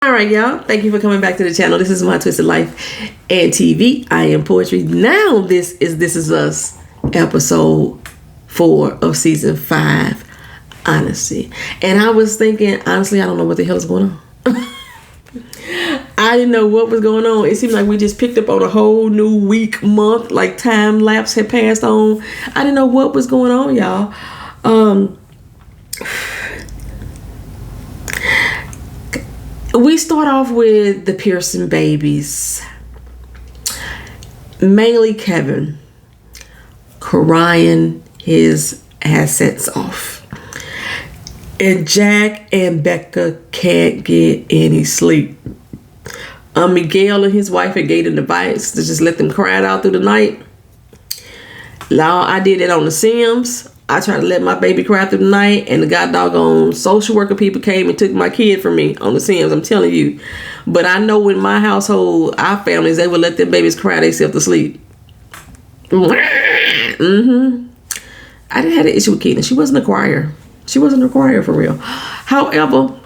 All right, y'all. Thank you for coming back to the channel. This is My Twisted Life and TV. I am Poetry. Now this is Us, episode 4 of season 5, Honesty. And I was thinking, honestly, I don't know what the hell is going on. I didn't know what was going on. It seemed like we just picked up on a whole new week, month, like time lapse had passed on. I didn't know what was going on, y'all. We start off with the Pearson babies. Mainly Kevin crying his assets off. And Jack and Becca can't get any sleep. Miguel and his wife had gave them the advice to just let them cry it out through the night. Now, I did it on The Sims. I tried to let my baby cry through the night, and the god doggone social worker people came and took my kid from me on The Sims. I'm telling you. But I know in my household, our families, they would let them babies cry themselves to sleep. I didn't have an issue with Keaton. She wasn't a crier. She wasn't a crier for real. However,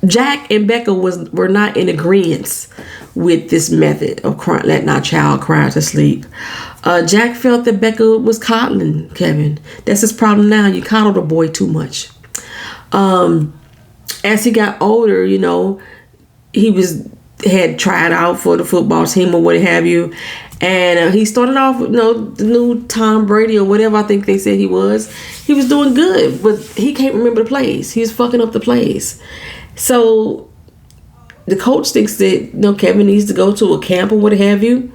Jack and Becca were not in agreement with this method of letting our child cry to sleep. Jack felt that Becca was coddling Kevin. That's his problem now. You coddle the boy too much. As he got older, you know, he had tried out for the football team or what have you. And he started off, you know, the new Tom Brady or whatever I think they said he was. He was doing good, but he can't remember the plays. He was fucking up the plays. So the coach thinks that, you know, Kevin needs to go to a camp or what have you.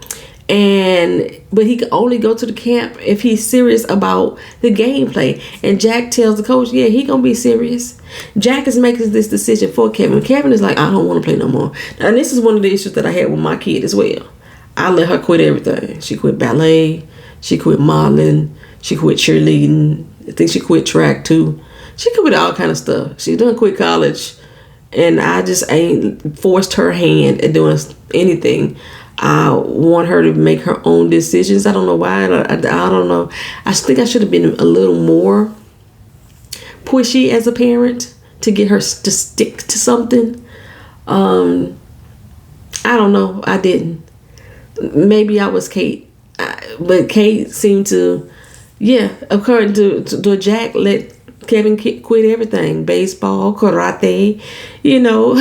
But he can only go to the camp if he's serious about the gameplay. And Jack tells the coach, yeah, he gonna be serious. Jack is making this decision for Kevin. Kevin is like, I don't want to play no more. And this is one of the issues that I had with my kid as well. I let her quit everything. She quit ballet. She quit modeling. She quit cheerleading. I think she quit track too. She quit all kind of stuff. She done quit college. And I just ain't forced her hand at doing anything. I want her to make her own decisions. I don't know why. I don't know. I think I should have been a little more pushy as a parent to get her to stick to something. I don't know. I didn't. Maybe I was Kate. But Kate seemed to, according to Jack, let Kevin quit everything. Baseball, karate, you know.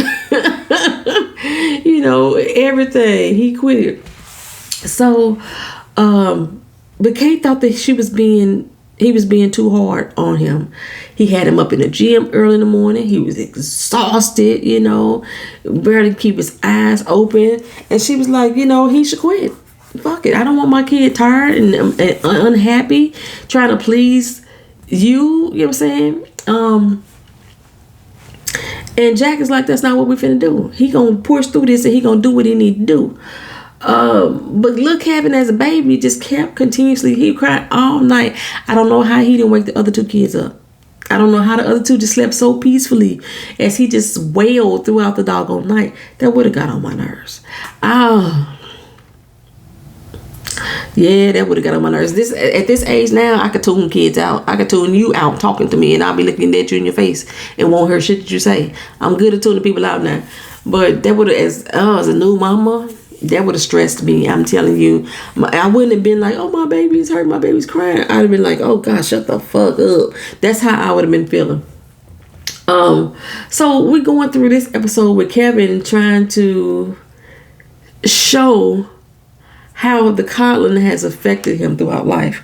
You know, everything. He quit it. So, but Kate thought that he was being too hard on him. He had him up in the gym early in the morning. He was exhausted, you know, barely keep his eyes open. And she was like, you know, he should quit. Fuck it. I don't want my kid tired and unhappy trying to please you. You know what I'm saying? And Jack is like, that's not what we finna do. He gonna push through this and he gonna do what he need to do. But look, Kevin as a baby just kept continuously. He cried all night. I don't know how he didn't wake the other two kids up. I don't know how the other two just slept so peacefully as he just wailed throughout the doggone night. That would have got on my nerves. Yeah, that would have got on my nerves. At this age now, I could tune kids out. I could tune you out talking to me, and I'll be looking at you in your face and won't hear shit that you say. I'm good at tuning people out now. But that would have, as a new mama, that would have stressed me. I'm telling you. I wouldn't have been like, oh, my baby's hurt, my baby's crying. I'd have been like, oh, God, shut the fuck up. That's how I would have been feeling. So we're going through this episode with Kevin trying to show how the coddling has affected him throughout life.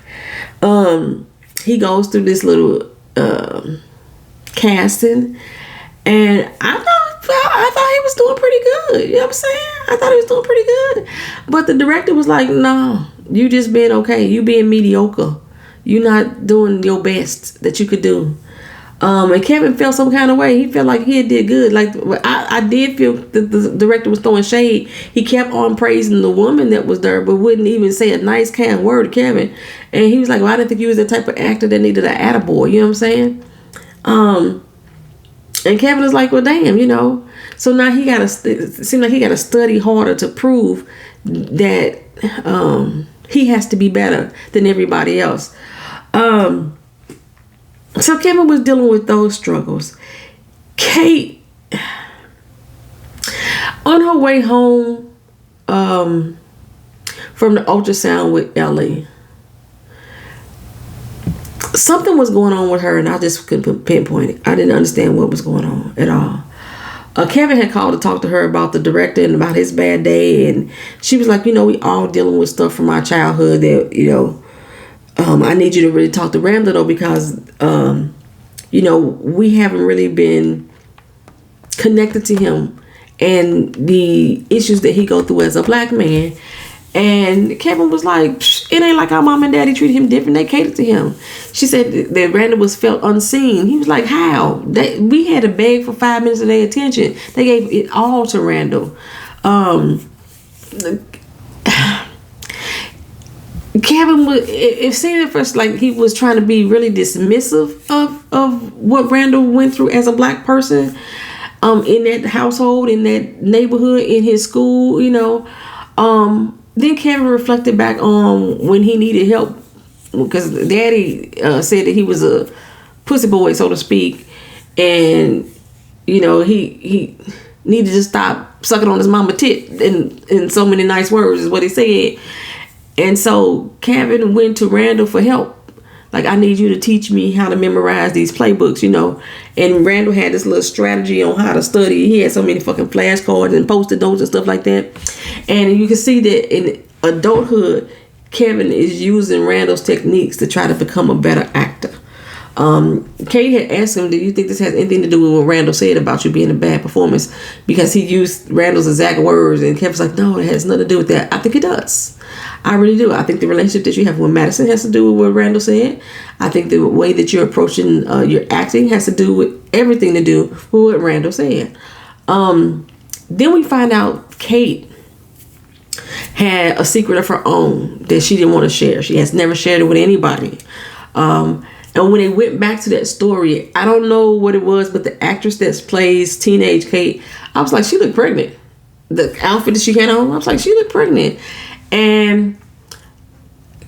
He goes through this little casting, and I thought he was doing pretty good. You know what I'm saying? I thought he was doing pretty good. But the director was like, no, you just being okay. You being mediocre. You're not doing your best that you could do. And Kevin felt some kind of way. He felt like he did good. Like I did feel that the director was throwing shade. He kept on praising the woman that was there, but wouldn't even say a nice, kind word to Kevin. And he was like, well, I didn't think you was the type of actor that needed an attaboy. You know what I'm saying? And Kevin was like, well, damn, you know. So now it seemed like he got to study harder to prove that he has to be better than everybody else. So Kevin was dealing with those struggles. Kate, on her way home from the ultrasound with Ellie, something was going on with her, and I just couldn't pinpoint it. I didn't understand what was going on at all. Kevin had called to talk to her about the director and about his bad day, and she was like, we all dealing with stuff from our childhood that, I need you to really talk to Randall, though, because, we haven't really been connected to him and the issues that he go through as a black man. And Kevin was like, it ain't like our mom and daddy treated him different. They catered to him. She said that Randall was felt unseen. He was like, how? We had to beg for 5 minutes of their attention. They gave it all to Randall. Kevin it seemed at first like he was trying to be really dismissive of what Randall went through as a black person in that household, in that neighborhood, in his school, Then Kevin reflected back on when he needed help, because Daddy said that he was a pussy boy, so to speak, and he needed to stop sucking on his mama tit in so many nice words is what he said. And so Kevin went to Randall for help. Like, I need you to teach me how to memorize these playbooks, And Randall had this little strategy on how to study. He had so many fucking flashcards and post-it notes and stuff like that. And you can see that in adulthood, Kevin is using Randall's techniques to try to become a better actor. Kate had asked him, do you think this has anything to do with what Randall said about you being a bad performance? Because he used Randall's exact words, and Kevin's like, no, it has nothing to do with that. I think it does. I really do. I think the relationship that you have with Madison has to do with what Randall said. I think the way that you're approaching your acting has to do with everything to do with what Randall said. Then we find out Kate had a secret of her own that she didn't want to share. She has never shared it with anybody. And when they went back to that story, I don't know what it was, but the actress that plays teenage Kate, I was like, she looked pregnant. The outfit that she had on, I was like, she looked pregnant. And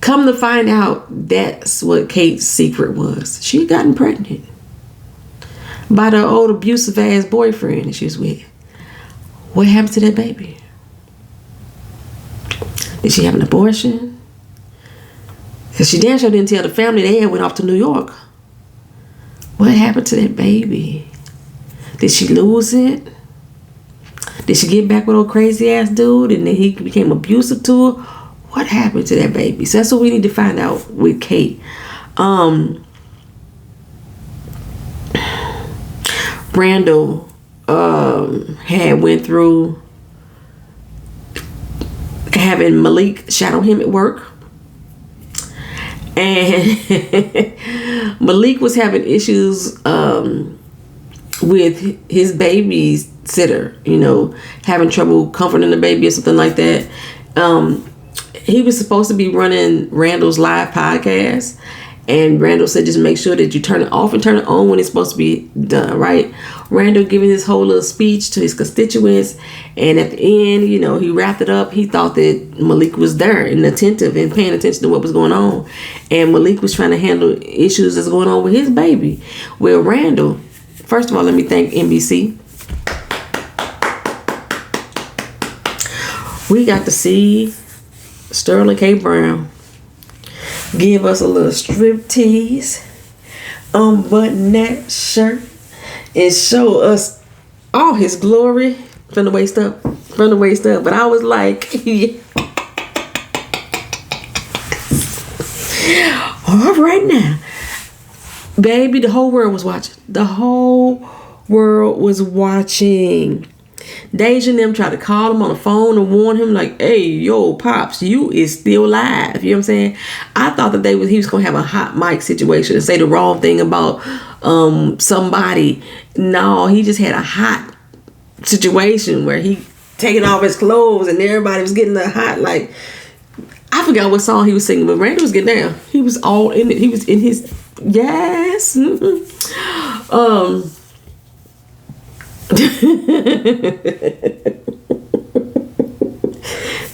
come to find out, that's what Kate's secret was. She had gotten pregnant by the old abusive ass boyfriend that she was with. What happened to that baby? Did she have an abortion? Because she damn sure didn't tell the family. They had went off to New York. What happened to that baby? Did she lose it? Did she get back with old crazy ass dude and then he became abusive to her? What happened to that baby? So that's what we need to find out with Kate. Randall had went through having Malik shadow him at work. And Malik was having issues with his babysitter, having trouble comforting the baby or something like that. He was supposed to be running Randall's live podcast, and Randall said just make sure that you turn it off and turn it on when it's supposed to be done, right? Randall giving his whole little speech to his constituents, and at the end, he wrapped it up. He thought that Malik was there and attentive and paying attention to what was going on, and Malik was trying to handle issues that's going on with his baby. Well, Randall, first of all, let me thank NBC. We got to see Sterling K. Brown give us a little strip tease, unbutton that shirt, and show us all his glory from the waist up. But I was like, yeah. All right now, baby, the whole world was watching. The whole world was watching. Deja and them tried to call him on the phone and warn him like, hey, yo, Pops, you is still live. You know what I'm saying? I thought that he was going to have a hot mic situation and say the wrong thing about somebody. No, he just had a hot situation where he taking off his clothes and everybody was getting the hot, like, I forgot what song he was singing, but Randy was getting down. He was all in it. He was in his, yes.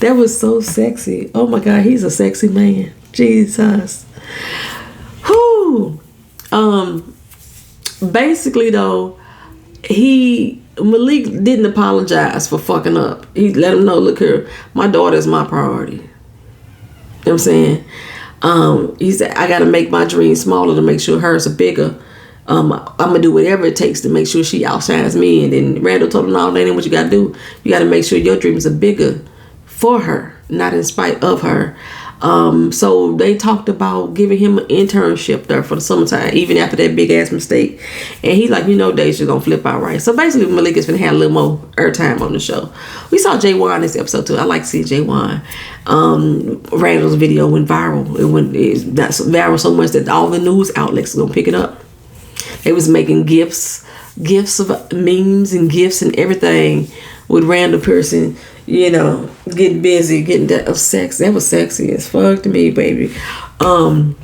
That was so sexy. Oh my God, he's a sexy man. Jesus. Whew. Basically though, Malik didn't apologize for fucking up. He let him know, look here, my daughter is my priority. You know what I'm saying? He said, I got to make my dreams smaller to make sure hers are bigger. I'm going to do whatever it takes to make sure she outshines me. And then Randall told him, no, that ain't what you got to do. You got to make sure your dreams are bigger for her, not in spite of her. So they talked about giving him an internship there for the summertime, even after that big ass mistake. And he's like, Deja's gonna flip out right. So basically, Malik is gonna have a little more airtime on the show. We saw Jay Wan this episode too. I like to see Jay Wan. Randall's video went viral. It's viral so much that all the news outlets are gonna pick it up. They was making gifs of memes and gifs and everything with Randall Pearson. Getting busy, getting that sex. That was sexy as fuck to me, baby. I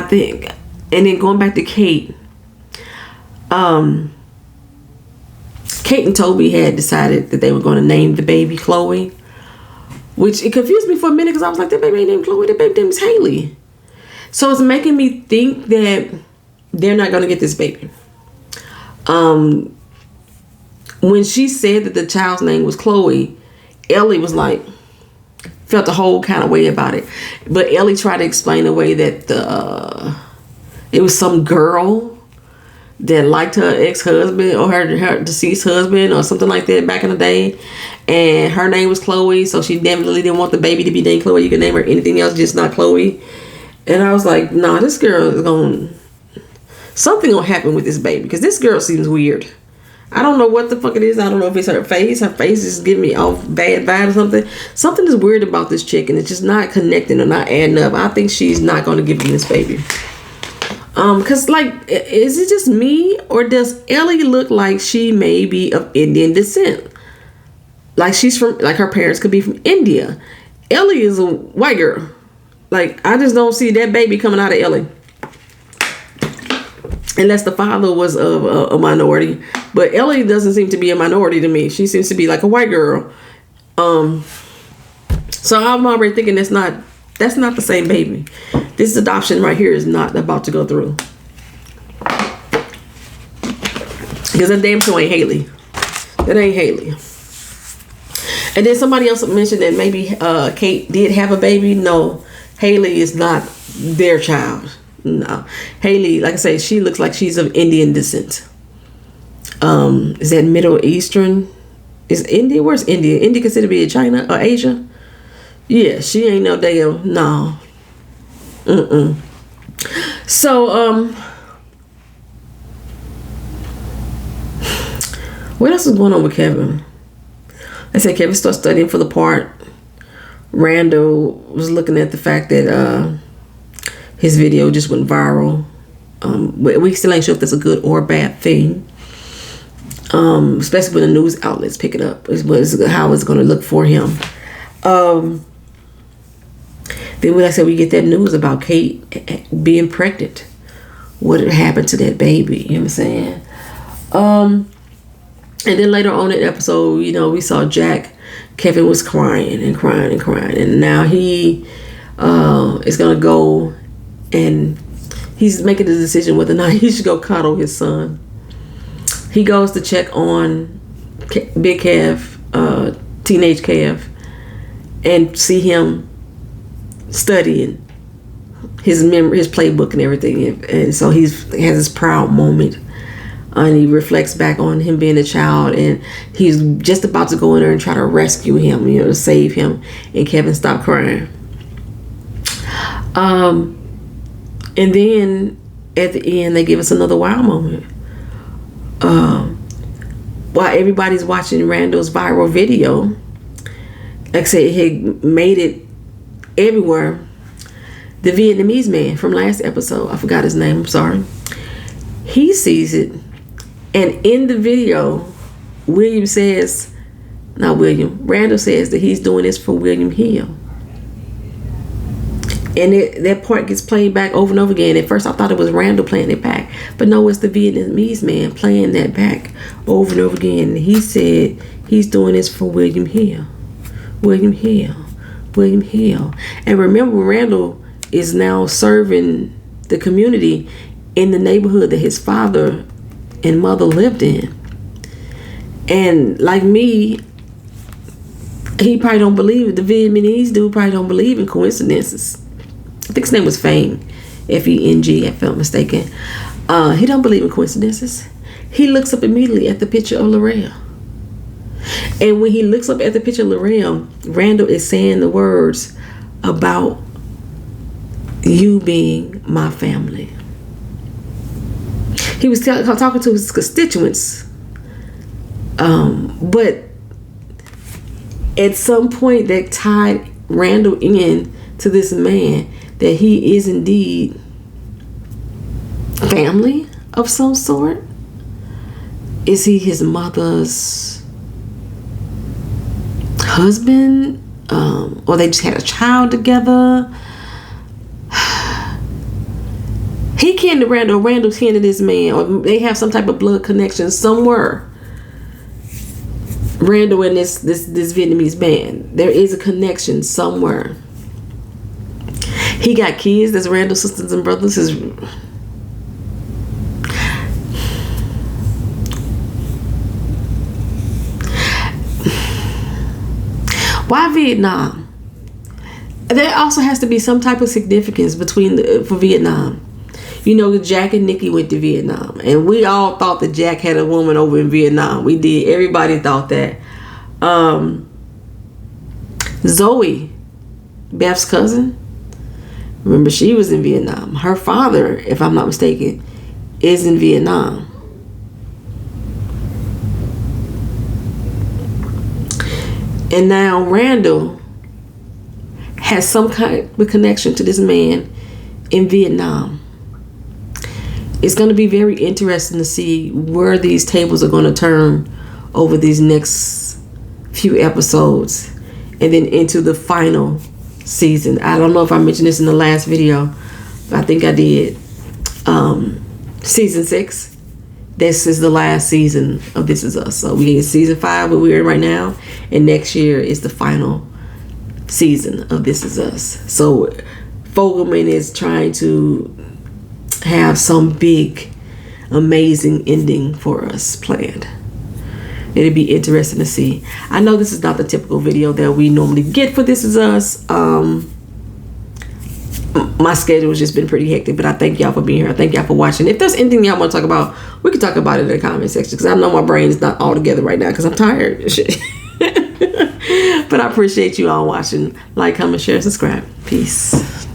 think, and then going back to Kate. Kate and Toby had decided that they were going to name the baby Chloe, which it confused me for a minute because I was like, that baby ain't named Chloe. That baby name is Haley. So it's making me think that they're not going to get this baby. When she said that the child's name was Chloe, Ellie was like, felt a whole kind of way about it. But Ellie tried to explain away that it was some girl that liked her ex-husband or her deceased husband or something like that back in the day. And her name was Chloe, so she definitely didn't want the baby to be named Chloe. You can name her anything else, just not Chloe. And I was like, nah, this girl is going... Something gonna happen with this baby because this girl seems weird. I don't know what the fuck it is. I don't know if it's her face. Her face is giving me off bad vibe or something. Something is weird about this chick and it's just not connecting or not adding up. I think she's not gonna give him this baby. Cause like, is it just me or does Ellie look like she may be of Indian descent? Like she's from, like her parents could be from India. Ellie is a white girl. Like I just don't see that baby coming out of Ellie. Unless the father was of a minority. But Ellie doesn't seem to be a minority to me. She seems to be like a white girl. So I'm already thinking that's not the same baby. This adoption right here is not about to go through. Because that damn sure ain't Haley. That ain't Haley. And then somebody else mentioned that maybe Kate did have a baby. No, Haley is not their child. No, Haley, like I say, she looks like she's of Indian descent. Is that Middle Eastern? Is India? Where's India? India considered to be in China or Asia? Yeah, she ain't no damn no. So what else is going on with Kevin? I said Kevin started studying for the part. Randall was looking at the fact that his video just went viral. We still ain't sure if that's a good or a bad thing. Especially when the news outlets pick it up. How it's going to look for him. Then, like I said, we get that news about Kate being pregnant. What had happened to that baby? You know what I'm saying? And then later on in the episode, we saw Jack. Kevin was crying and crying and crying. And now he is going to go and he's making the decision whether or not he should go cuddle his son. He goes to check on Big Kev, teenage Kev, and see him studying his playbook and everything. And so he has this proud moment. And he reflects back on him being a child, and he's just about to go in there and try to rescue him, to save him. And Kevin stopped crying. And then at the end, they give us another wow moment. While everybody's watching Randall's viral video, like I said, he made it everywhere. The Vietnamese man from last episode, I forgot his name, I'm sorry. He sees it, and in the video, Randall says that he's doing this for William Hill. And that part gets played back over and over again. At first, I thought it was Randall playing it back. But no, it's the Vietnamese man playing that back over and over again. And he said he's doing this for William Hill. William Hill. William Hill. And remember, Randall is now serving the community in the neighborhood that his father and mother lived in. And like me, he probably don't believe, the Vietnamese dude probably don't believe in coincidences. I think his name was Feng, F-E-N-G, if I'm mistaken. He don't believe in coincidences. He looks up immediately at the picture of Laurel. And when he looks up at the picture of Laurel, Randall is saying the words about you being my family. He was talking to his constituents. But at some point that tied Randall in to this man, that he is indeed family of some sort. Is he his mother's husband? Or they just had a child together? He kin to Randall. Randall kin to this man. Or they have some type of blood connection somewhere. Randall and this Vietnamese man. There is a connection somewhere. He got kids. That's Randall's sisters and brothers. Why Vietnam? There also has to be some type of significance for Vietnam. You know, Jack and Nikki went to Vietnam, and we all thought that Jack had a woman over in Vietnam. We did. Everybody thought that. Zoe, Beth's cousin, remember she was in Vietnam. Her father, if I'm not mistaken, is in Vietnam. And now Randall has some kind of connection to this man in Vietnam. It's going to be very interesting to see where these tables are going to turn over these next few episodes and then into the final season. I don't know if I mentioned this in the last video, but I think I did. Season 6. This is the last season of This Is Us. So we in season 5, where we're in right now, and next year is the final season of This Is Us. So Fogelman is trying to have some big, amazing ending for us planned. It'll be interesting to see. I know this is not the typical video that we normally get for This Is Us. My schedule has just been pretty hectic, but I thank y'all for being here. I thank y'all for watching. If there's anything y'all want to talk about, we can talk about it in the comment section, because I know my brain is not all together right now because I'm tired. But I appreciate you all watching. Like, comment, share, subscribe. Peace.